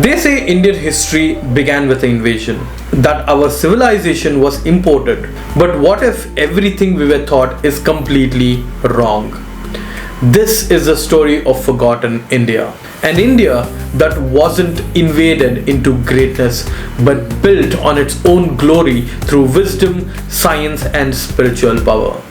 They say Indian history began with an invasion, that our civilization was imported. But what if everything we were taught is completely wrong? This is the story of forgotten India. An India that wasn't invaded into greatness but built on its own glory through wisdom, science, and spiritual power.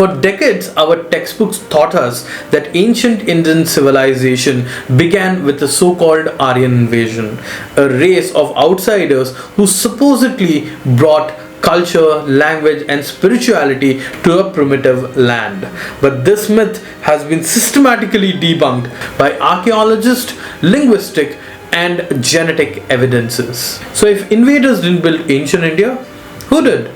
For decades, our textbooks taught us that ancient Indian civilization began with the so-called Aryan invasion, a race of outsiders who supposedly brought culture, language, and spirituality to a primitive land. But this myth has been systematically debunked by archaeologists, linguistic, and genetic evidences. So if invaders didn't build ancient India, who did?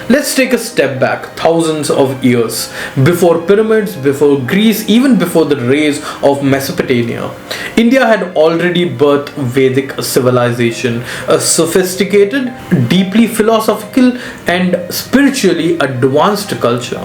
Let's take a step back thousands of years, before pyramids, before Greece, even before the rise of Mesopotamia. India had already birthed Vedic civilization, a sophisticated, deeply philosophical and spiritually advanced culture.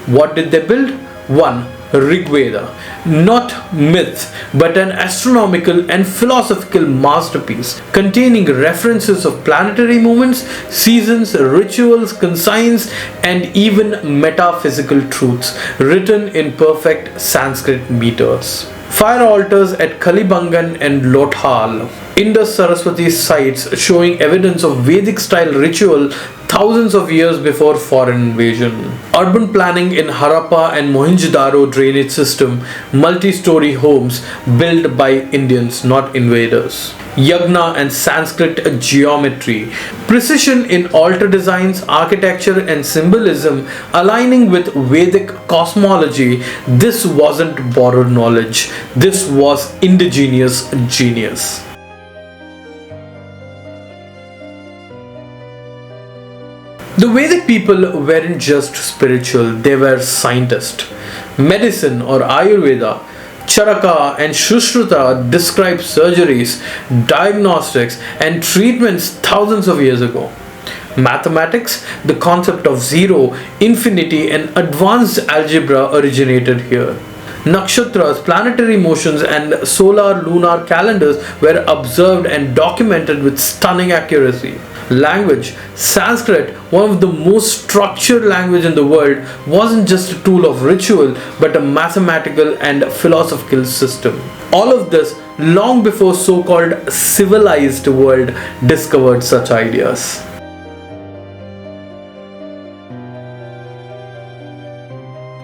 What did they build? One, Rig Veda, not myth but an astronomical and philosophical masterpiece containing references of planetary movements, seasons, rituals, conscience, and even metaphysical truths written in perfect Sanskrit meters. Fire altars at Kalibangan and Lothal, Indus Saraswati sites showing evidence of Vedic style ritual thousands of years before foreign invasion. Urban planning in Harappa and Mohenjo-daro drainage system, multi-story homes built by Indians, not invaders. Yagna and Sanskrit geometry, precision in altar designs, architecture, and symbolism aligning with Vedic cosmology. This wasn't borrowed knowledge, this was indigenous genius. The Vedic people weren't just spiritual, they were scientists. Medicine or Ayurveda, Charaka and Sushruta described surgeries, diagnostics, and treatments thousands of years ago. Mathematics, the concept of zero, infinity, and advanced algebra originated here. Nakshatras, planetary motions, and solar-lunar calendars were observed and documented with stunning accuracy. Language, Sanskrit, one of the most structured languages in the world, wasn't just a tool of ritual but a mathematical and philosophical system. All of this long before so-called civilized world discovered such ideas.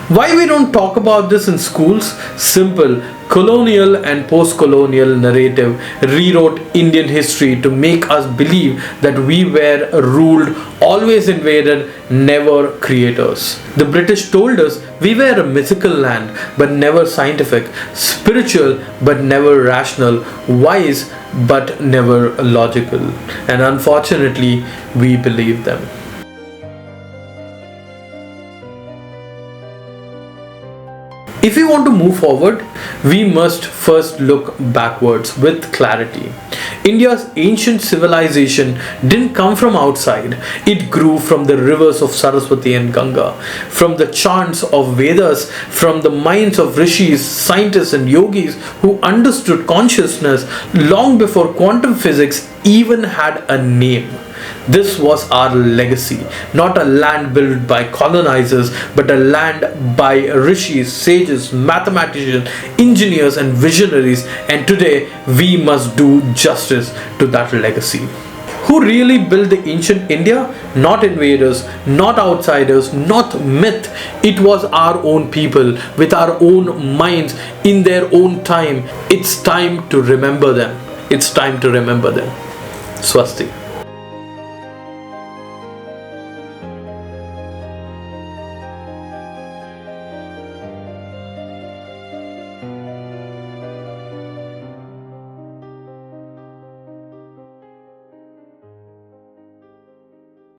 Why we don't talk about this in schools? Simple. Colonial and post-colonial narrative rewrote Indian history to make us believe that we were ruled, always invaded, never creators. The British told us we were a mythical land but never scientific, spiritual but never rational, wise but never logical. And unfortunately, we believed them. If we want to move forward, we must first look backwards with clarity. India's ancient civilization didn't come from outside. It grew from the rivers of Saraswati and Ganga, from the chants of Vedas, from the minds of rishis, scientists, and yogis who understood consciousness long before quantum physics even had a name. This was our legacy, not a land built by colonizers, but a land by rishis, sages, mathematicians, engineers, and visionaries. And today, we must do justice to that legacy. Who really built the ancient India? Not invaders, not outsiders, not myth. It was our own people with our own minds in their own time. It's time to remember them. It's time to remember them. Swasti.